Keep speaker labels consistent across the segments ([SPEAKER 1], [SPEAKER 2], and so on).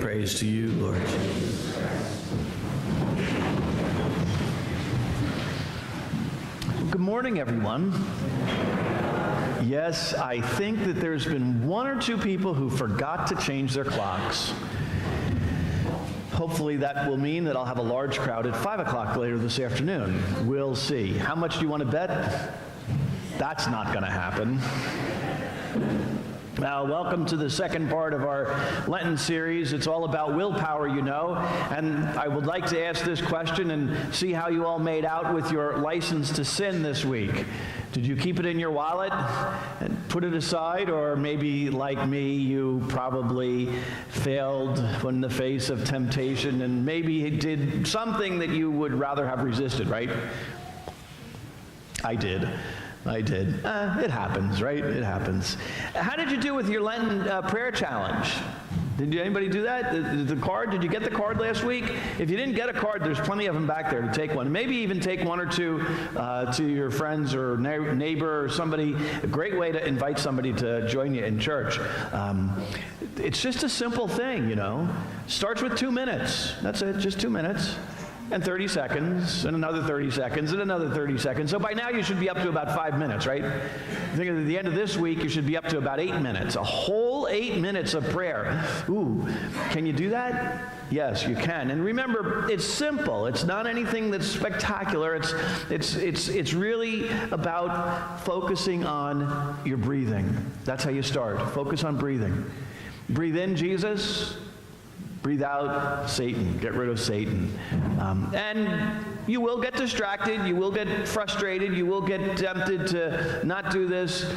[SPEAKER 1] praise to you, Lord Jesus. Good morning, everyone. Yes, I think that there's been one or two people who forgot to change their clocks. Hopefully that will mean that I'll have a large crowd at 5 o'clock later this afternoon. We'll see. How much do you want to bet? That's not going to happen. Now, welcome to the second part of our Lenten series. It's all about willpower, you know, and I would like to ask this question and see how you all made out with your license to sin this week. Did you keep it in your wallet and put it aside, or maybe like me, you probably failed in the face of temptation and maybe did something that you would rather have resisted, right? I did. It happens, right? It happens. How did you do with your Lenten prayer challenge? Did anybody do that? The card? Did you get the card last week? If you didn't get a card, there's plenty of them back there to take one. Maybe even take one or two to your friends or neighbor or somebody. A great way to invite somebody to join you in church. It's just a simple thing, you know. Starts with 2 minutes. That's it, just 2 minutes. And 30 seconds, and another 30 seconds, and another 30 seconds. So by now you should be up to about 5 minutes, right? I think at the end of this week you should be up to about 8 minutes. A whole 8 minutes of prayer. Ooh, can you do that? Yes, you can. And remember, it's simple. It's not anything that's spectacular. It's really about focusing on your breathing. That's how you start. Focus on breathing. Breathe in, Jesus. Breathe out, Satan. Get rid of Satan. And you will get distracted. You will get frustrated. You will get tempted to not do this.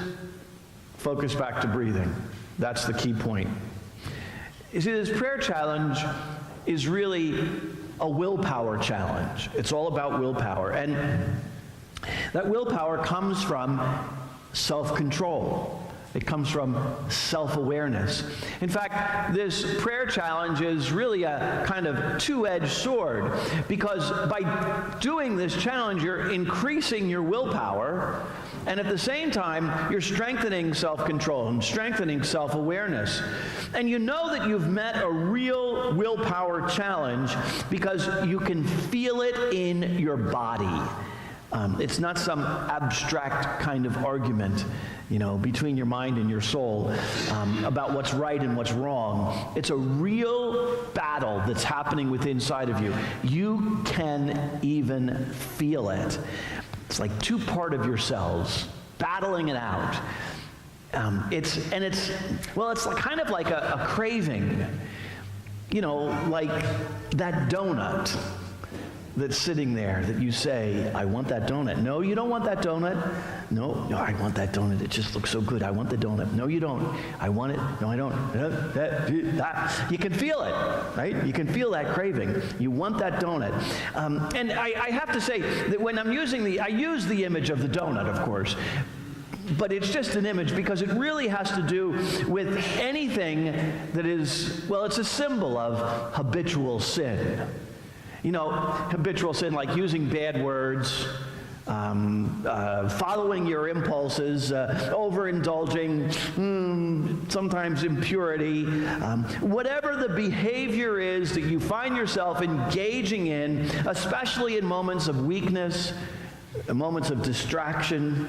[SPEAKER 1] Focus back to breathing. That's the key point. You see, this prayer challenge is really a willpower challenge. It's all about willpower. And that willpower comes from self-control. It comes from self-awareness. In fact, this prayer challenge is really a kind of two-edged sword, because by doing this challenge, you're increasing your willpower, and at the same time, you're strengthening self-control and strengthening self-awareness. And you know that you've met a real willpower challenge because you can feel it in your body. It's not some abstract kind of argument, you know, between your mind and your soul about what's right and what's wrong. It's a real battle that's happening within inside of you. You can even feel it. It's like two part of yourselves battling it out. It's like kind of like a craving, you know, like that donut that's sitting there that you say, I want that donut. No, you don't want that donut. No, I want that donut. It just looks so good. I want the donut. No, you don't. I want it. No, I don't. You can feel it, right? You can feel that craving. You want that donut. And I have to say that when I'm I use the image of the donut, of course, but it's just an image because it really has to do with anything that is, well, it's a symbol of habitual sin. You know, habitual sin, like using bad words, following your impulses, overindulging, sometimes impurity, whatever the behavior is that you find yourself engaging in, especially in moments of weakness, moments of distraction.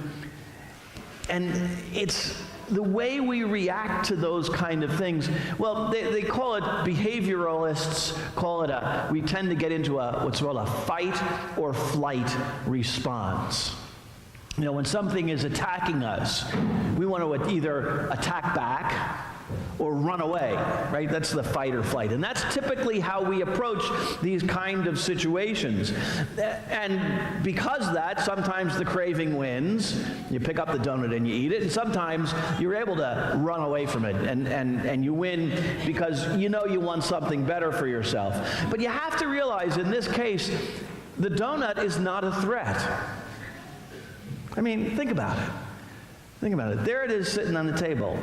[SPEAKER 1] And it's the way we react to those kind of things. Well, they call it, behavioralists call it we tend to get into what's called a fight or flight response. You know, when something is attacking us, we want to either attack back or run away, right? That's the fight or flight. And that's typically how we approach these kind of situations. And because of that, sometimes the craving wins. You pick up the donut and you eat it. And sometimes you're able to run away from it and you win because you know you want something better for yourself. But you have to realize in this case, the donut is not a threat. I mean, think about it. Think about it. There it is sitting on the table.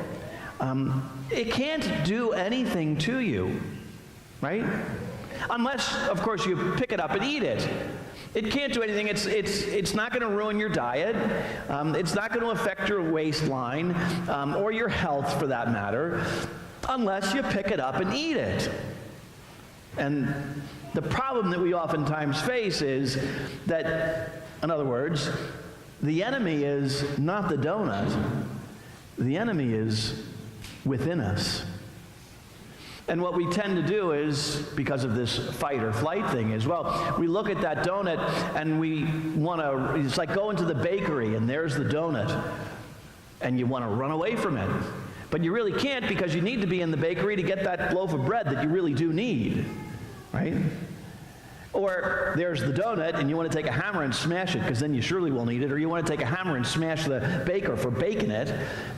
[SPEAKER 1] It can't do anything to you, right? Unless, of course, you pick it up and eat it. It can't do anything. It's not going to ruin your diet. It's not going to affect your waistline or your health, for that matter, unless you pick it up and eat it. And the problem that we oftentimes face is that, in other words, the enemy is not the donut. The enemy is within us. And what we tend to do is, because of this fight or flight thing, is, well, we look at that donut and we want to, it's like going to the bakery and there's the donut, and you want to run away from it. But you really can't, because you need to be in the bakery to get that loaf of bread that you really do need, right? Or there's the donut and you want to take a hammer and smash it, because then you surely will need it. Or you want to take a hammer and smash the baker for baking it.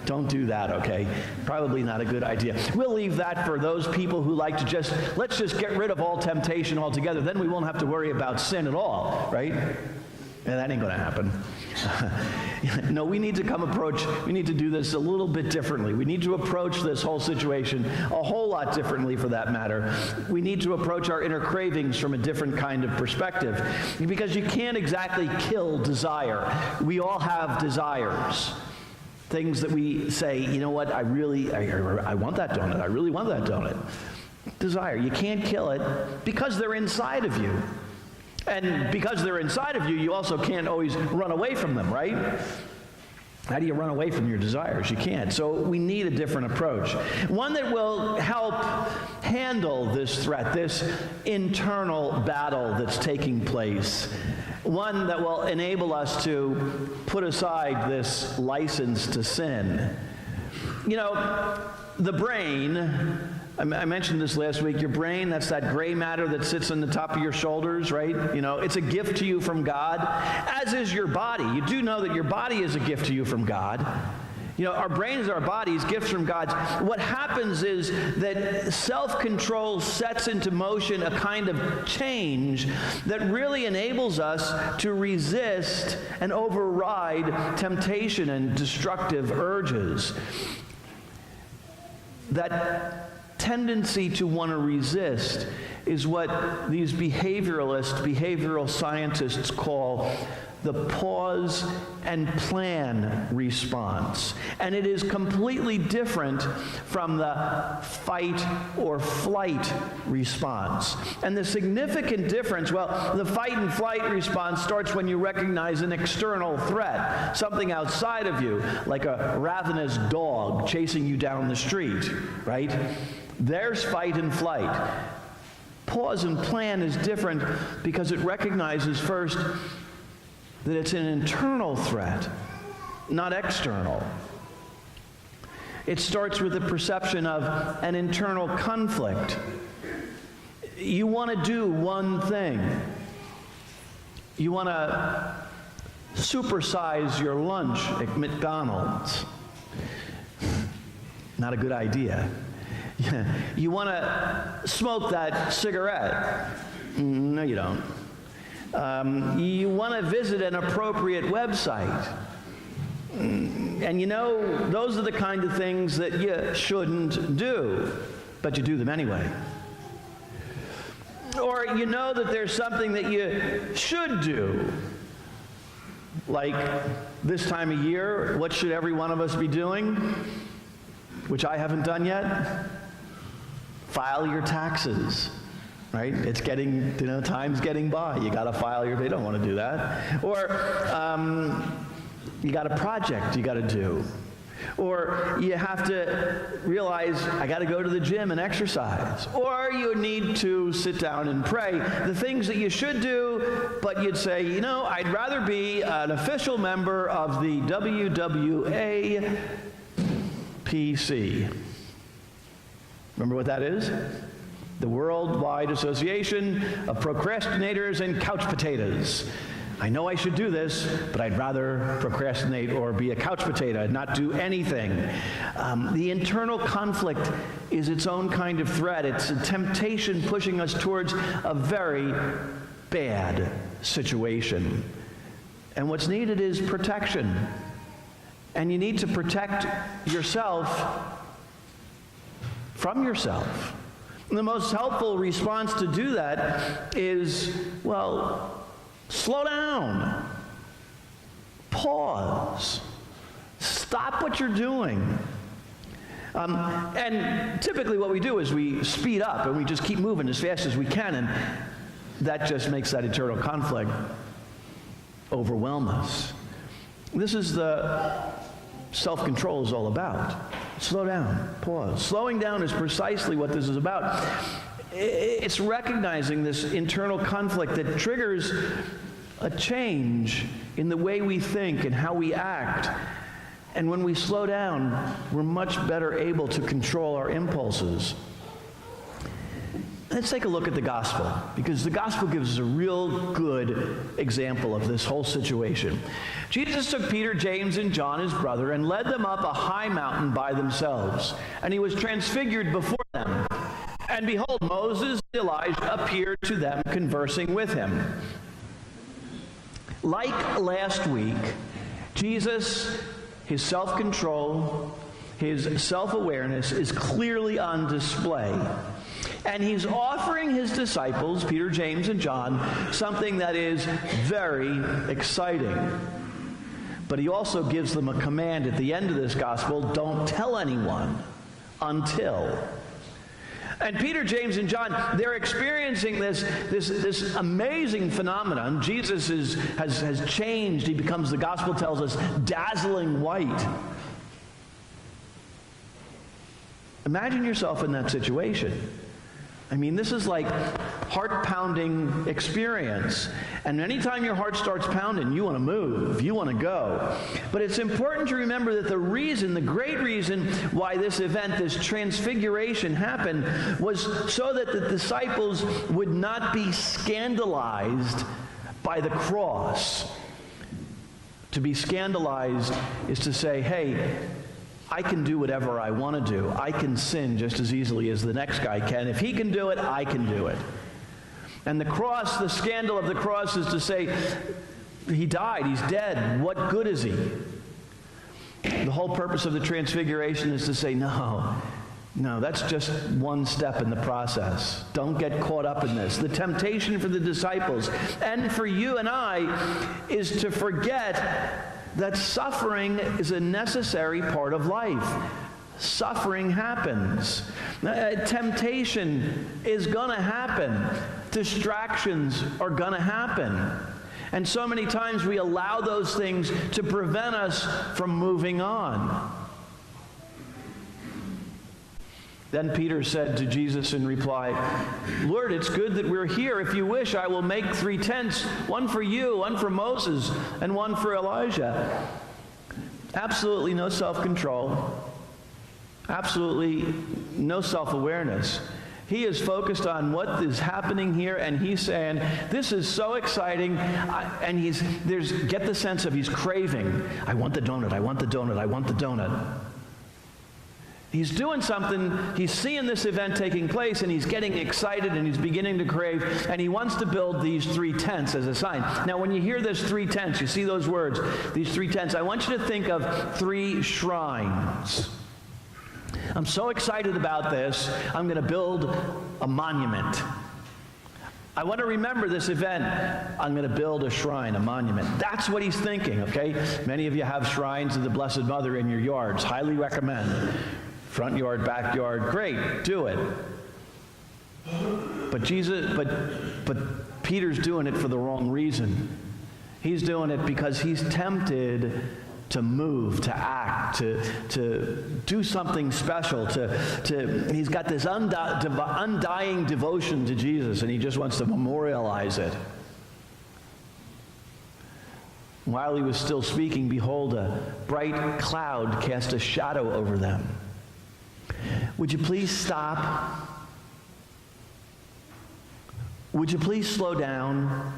[SPEAKER 1] Don't do that, okay? Probably not a good idea. We'll leave that for those people who like to let's just get rid of all temptation altogether. Then we won't have to worry about sin at all, right? And that ain't going to happen. No, we need to we need to do this a little bit differently. We need to approach this whole situation a whole lot differently, for that matter. We need to approach our inner cravings from a different kind of perspective, because you can't exactly kill desire. We all have desires. Things that we say, you know what, I want that donut. I really want that donut. Desire. You can't kill it because they're inside of you. And because they're inside of you, you also can't always run away from them, right? How do you run away from your desires? You can't. So we need a different approach. One that will help handle this threat, this internal battle that's taking place. One that will enable us to put aside this license to sin. You know, the brain, I mentioned this last week, your brain, that's that gray matter that sits on the top of your shoulders, right? You know, it's a gift to you from God, as is your body. You do know that your body is a gift to you from God. You know, our brains, our bodies, gifts from God. What happens is that self-control sets into motion a kind of change that really enables us to resist and override temptation and destructive urges. That tendency to want to resist is what these behavioral scientists call the pause and plan response. And it is completely different from the fight or flight response. And the significant difference, well, the fight and flight response starts when you recognize an external threat, something outside of you, like a ravenous dog chasing you down the street, right? There's fight and flight. Pause and plan is different because it recognizes first that it's an internal threat, not external. It starts with the perception of an internal conflict. You want to do one thing. You want to supersize your lunch at McDonald's. Not a good idea. You want to smoke that cigarette. No, you don't. You want to visit an appropriate website. And you know, those are the kind of things that you shouldn't do, but you do them anyway. Or you know that there's something that you should do. Like this time of year, what should every one of us be doing? Which I haven't done yet. File your taxes. Right? It's getting, time's getting by. You got to file they don't want to do that. Or you got a project you got to do. Or you have to realize, I got to go to the gym and exercise. Or you need to sit down and pray. The things that you should do, but you'd say, I'd rather be an official member of the WWAPC. Remember what that is? The Worldwide Association of Procrastinators and Couch Potatoes. I know I should do this, but I'd rather procrastinate or be a couch potato and not do anything. The internal conflict is its own kind of threat. It's a temptation pushing us towards a very bad situation. And what's needed is protection. And you need to protect yourself from yourself. And the most helpful response to do that is, slow down. Pause. Stop what you're doing. And typically what we do is we speed up and we just keep moving as fast as we can, and that just makes that eternal conflict overwhelm us. This is the self-control is all about. Slow down, pause. Slowing down is precisely what this is about. It's recognizing this internal conflict that triggers a change in the way we think and how we act. And when we slow down, we're much better able to control our impulses. Let's take a look at the gospel, because the gospel gives us a real good example of this whole situation. Jesus took Peter, James, and John, his brother, and led them up a high mountain by themselves. And he was transfigured before them. And behold, Moses and Elijah appeared to them, conversing with him. Like last week, Jesus, his self-control, his self-awareness is clearly on display. And he's offering his disciples, Peter, James, and John, something that is very exciting. But he also gives them a command at the end of this gospel: don't tell anyone until. And Peter, James, and John, they're experiencing this amazing phenomenon. Jesus has changed. He becomes, the gospel tells us, dazzling white. Imagine yourself in that situation. I mean, this is like heart-pounding experience. And anytime your heart starts pounding, you want to move, you want to go. But it's important to remember that the great reason why this event, this transfiguration happened, was so that the disciples would not be scandalized by the cross. To be scandalized is to say, hey, I can do whatever I want to do. I can sin just as easily as the next guy can. If he can do it, I can do it. And the cross, the scandal of the cross is to say, he died, he's dead. What good is he? The whole purpose of the transfiguration is to say, no, that's just one step in the process. Don't get caught up in this. The temptation for the disciples and for you and I is to forget that suffering is a necessary part of life. Suffering happens. Temptation is going to happen. Distractions are going to happen. And so many times we allow those things to prevent us from moving on. Then Peter said to Jesus in reply, Lord, it's good that we're here. If you wish, I will make 3 tents, one for you, one for Moses, and one for Elijah. Absolutely no self-control. Absolutely no self-awareness. He is focused on what is happening here, and he's saying, this is so exciting, and get the sense of he's craving. I want the donut, I want the donut, I want the donut. He's doing something, he's seeing this event taking place, and he's getting excited, and he's beginning to crave, and he wants to build these 3 tents as a sign. Now, when you hear this 3 tents, you see those words, these 3 tents, I want you to think of 3 shrines. I'm so excited about this, I'm going to build a monument. I want to remember this event. I'm going to build a shrine, a monument. That's what he's thinking, okay? Many of you have shrines of the Blessed Mother in your yards. Highly recommend. Front yard, backyard, great, do it. But Peter's doing it for the wrong reason. He's doing it because he's tempted to move, to act, to do something special, he's got this undying devotion to Jesus, and he just wants to memorialize it. While he was still speaking, behold, a bright cloud cast a shadow over them. Would you please stop? Would you please slow down?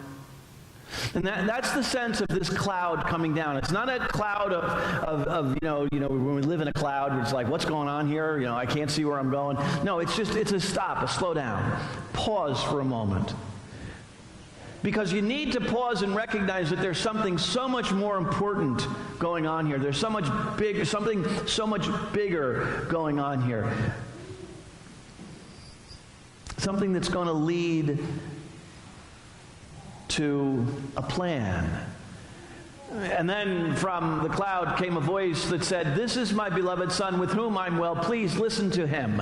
[SPEAKER 1] And that's the sense of this cloud coming down. It's not a cloud of when we live in a cloud where it's like, what's going on here? I can't see where I'm going. No, it's a stop, a slow down. Pause for a moment. Because you need to pause and recognize that there's something so much more important going on here. There's something so much bigger going on here. Something that's going to lead to a plan. And then from the cloud came a voice that said, "This is my beloved Son with whom I'm well pleased. Listen to him."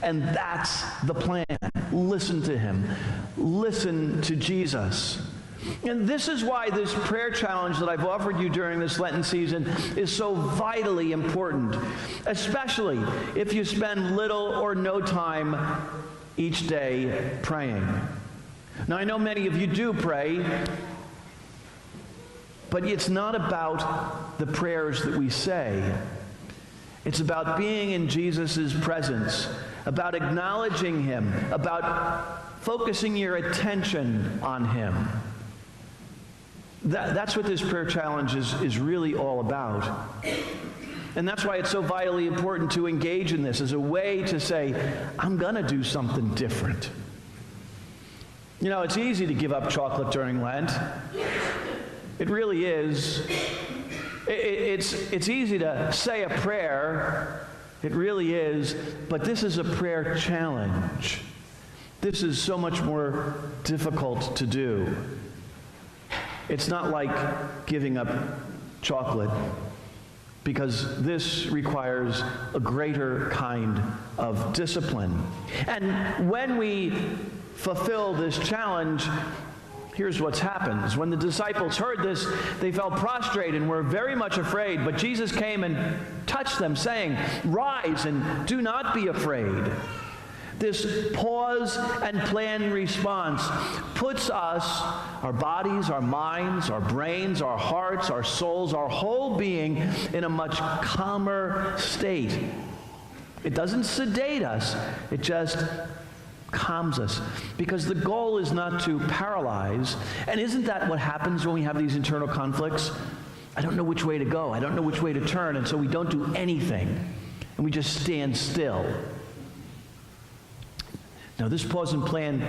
[SPEAKER 1] And that's the plan. Listen to him. Listen to Jesus. And this is why this prayer challenge that I've offered you during this Lenten season is so vitally important, especially if you spend little or no time each day praying. Now, I know many of you do pray, but it's not about the prayers that we say. It's about being in Jesus' presence, about acknowledging him, about focusing your attention on him. That's what this prayer challenge is really all about. And that's why it's so vitally important to engage in this as a way to say, I'm going to do something different. You know, it's easy to give up chocolate during Lent. It really is. It's easy to say a prayer. It really is. But this is a prayer challenge. This is so much more difficult to do. It's not like giving up chocolate, because this requires a greater kind of discipline. And when we fulfill this challenge, here's what's happened. When the disciples heard this, they fell prostrate and were very much afraid. But Jesus came and touched them, saying, "Rise and do not be afraid." This pause and plan response puts us, our bodies, our minds, our brains, our hearts, our souls, our whole being in a much calmer state. It doesn't sedate us, it just calms us. Because the goal is not to paralyze. And isn't that what happens when we have these internal conflicts? I don't know which way to go. I don't know which way to turn. And so we don't do anything. And we just stand still. Now, this pause and plan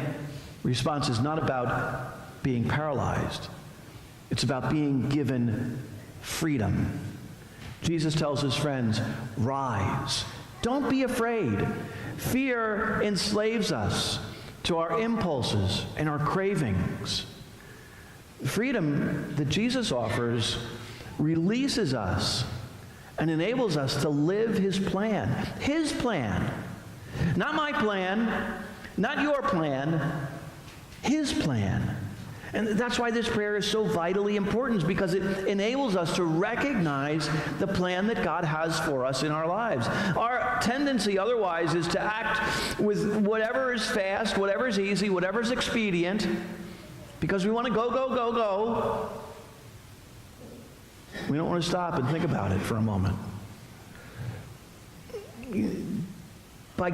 [SPEAKER 1] response is not about being paralyzed. It's about being given freedom. Jesus tells his friends, "Rise. Don't be afraid." Fear enslaves us to our impulses and our cravings. The freedom that Jesus offers releases us and enables us to live his plan. His plan. Not my plan, not your plan, his plan. And that's why this prayer is so vitally important, because it enables us to recognize the plan that God has for us in our lives. Our tendency otherwise is to act with whatever is fast, whatever is easy, whatever is expedient, because we want to go, go, go, go. We don't want to stop and think about it for a moment. By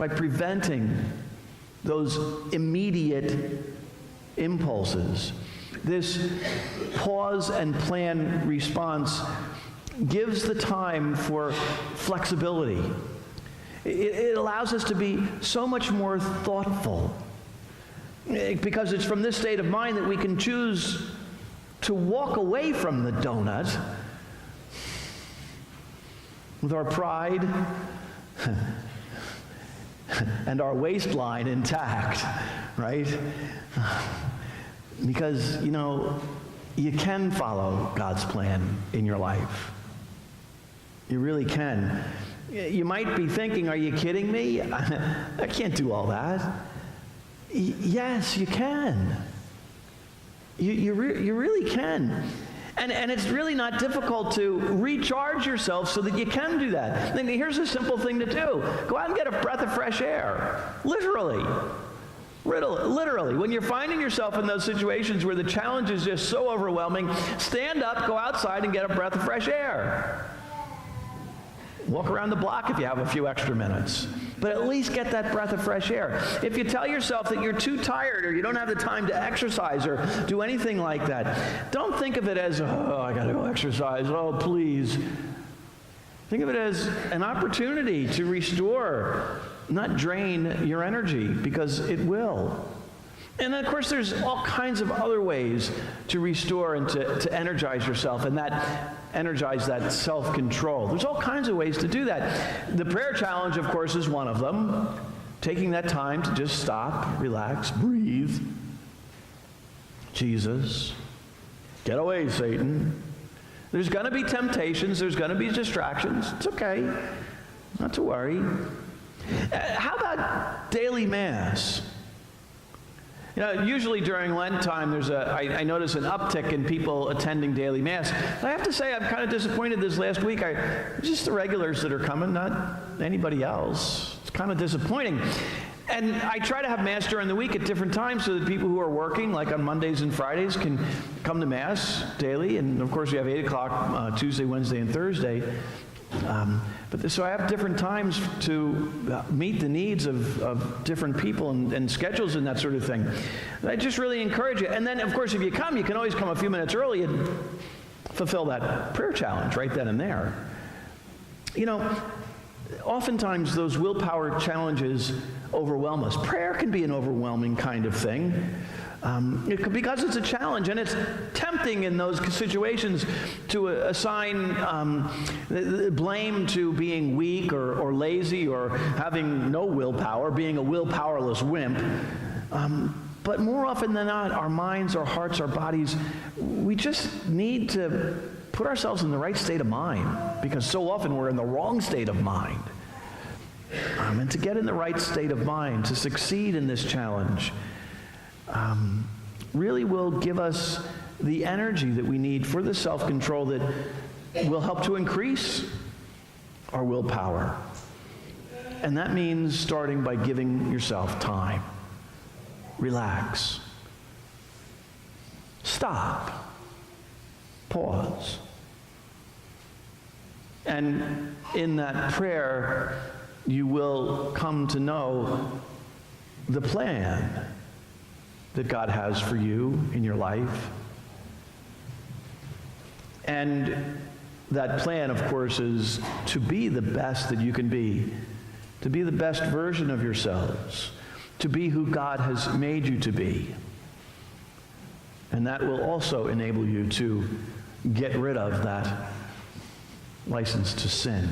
[SPEAKER 1] preventing those immediate impulses, this pause and plan response gives the time for flexibility. It allows us to be so much more thoughtful, because it's from this state of mind that we can choose to walk away from the donut with our pride and our waistline intact, right? Because, you know, you can follow God's plan in your life. You really can. You might be thinking, are you kidding me? I can't do all that. Yes, you can. You really can. And it's really not difficult to recharge yourself so that you can do that. Then here's a simple thing to do. Go out and get a breath of fresh air. Literally. When you're finding yourself in those situations where the challenge is just so overwhelming, stand up, go outside, and get a breath of fresh air. Walk around the block if you have a few extra minutes. But at least get that breath of fresh air. If you tell yourself that you're too tired or you don't have the time to exercise or do anything like that, don't think of it as, oh, I got to go exercise. Oh, please. Think of it as an opportunity to restore, not drain your energy, because it will. And of course, there's all kinds of other ways to restore and to energize yourself, and that energize that self-control. There's all kinds of ways to do that. The prayer challenge, of course, is one of them. Taking that time to just stop, relax, breathe. Jesus. Get away, Satan. There's going to be temptations. There's going to be distractions. It's okay. Not to worry. How about daily Mass? Usually during Lent time, I notice an uptick in people attending daily Mass. I have to say, I'm kind of disappointed this last week. Just the regulars that are coming, not anybody else. It's kind of disappointing. And I try to have Mass during the week at different times so that people who are working, like on Mondays and Fridays, can come to Mass daily. And of course, we have 8 o'clock Tuesday, Wednesday, and Thursday. So I have different times to meet the needs of different people and schedules and that sort of thing. I just really encourage you. And then, of course, if you come, you can always come a few minutes early and fulfill that prayer challenge right then and there. Oftentimes those willpower challenges overwhelm us. Prayer can be an overwhelming kind of thing. Because it's a challenge, and it's tempting in those situations to assign blame to being weak or lazy or having no willpower, being a willpowerless wimp. But more often than not, our minds, our hearts, our bodies, we just need to put ourselves in the right state of mind, because so often we're in the wrong state of mind. And to get in the right state of mind, to succeed in this challenge, really will give us the energy that we need for the self-control that will help to increase our willpower. And that means starting by giving yourself time. Relax. Stop. Pause. And in that prayer, you will come to know the plan that God has for you in your life. And that plan, of course, is to be the best that you can be, to be the best version of yourselves, to be who God has made you to be. And that will also enable you to get rid of that license to sin.